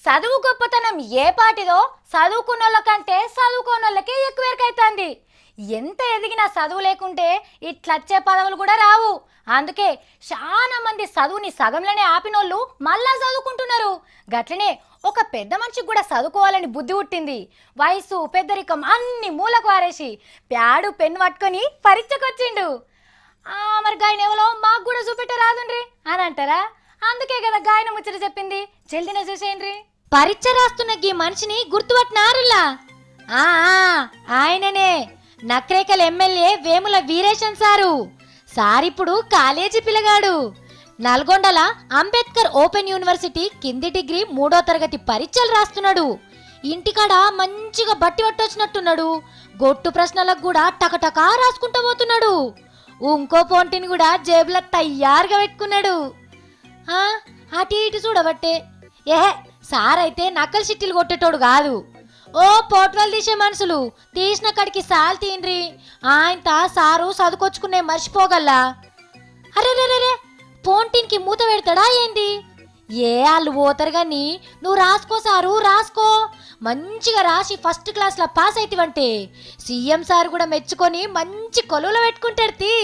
చదువు గొప్పతనం ఏ పాటిదో చదువుకున్నోళ్ళ కంటే చదువుకోనోళ్ళకే ఎక్కువ ఎరకైతుంది. ఎంత ఎదిగినా చదువు లేకుంటే ఇట్లచ్చే పదవులు కూడా రావు. అందుకే చాలా మంది చదువుని సగంలోనే ఆపినోళ్ళు మళ్ళా చదువుకుంటున్నారు. గట్లనే ఒక పెద్ద మనిషికి కూడా చదువుకోవాలని బుద్ధి పుట్టింది. వయసు పెద్దరికం అన్ని మూలకు వారేసి ప్యాడు పెన్ను పట్టుకొని పరీక్షకు వచ్చిండు. మరి గాయన ఎవరో మాకు కూడా చూపెట్టే రాదుండ్రి అని అంటారా? అందుకే కదా గాయన ముచ్చట చెప్పింది. జల్దిన చూసేయండి. పరీక్ష రాస్తున్న గీ మనిషిని గుర్తుపట్టినారులా? ఆయననే నక్రేకల్ ఎమ్మెల్యే వేముల వీరేశన్ సారు. సారిప్పుడు కాలేజీ పిల్లగాడు. నల్గొండల అంబేద్కర్ ఓపెన్ యూనివర్సిటీ కింది డిగ్రీ 3వ తరగతి పరీక్షలు రాస్తున్నాడు. ఇంటికాడ మంచిగా బట్టి పట్టొచ్చినట్టున్నాడు. గొట్టు ప్రశ్నలకు కూడా టకటకా రాసుకుంటూ పోతున్నాడు. ఇంకో పోంటిని కూడా జేబులో తయారుగా పెట్టుకున్నాడు. అటు ఇటు చూడబట్టే సారైతే నకల్ చిట్టీలు కొట్టేటోడు కాదు. ఓ పోట్వలు తీసే మనుషులు తీసిన కాడికి సాల్ తీన్రి. ఆయనత సారు చదువుకొచ్చుకునే మర్చిపోగల్లా. అరే పోంటిన్కి మూత పెడతాడా ఏంది? వాళ్ళు పోతారు గాని నువ్వు రాసుకో సారు, రాసుకో. మంచిగా రాసి ఫస్ట్ క్లాస్ లా పాస్ అయితివంటే సీఎం సార్ కూడా మెచ్చుకొని మంచి కొలువులో పెట్టుకుంటాడు.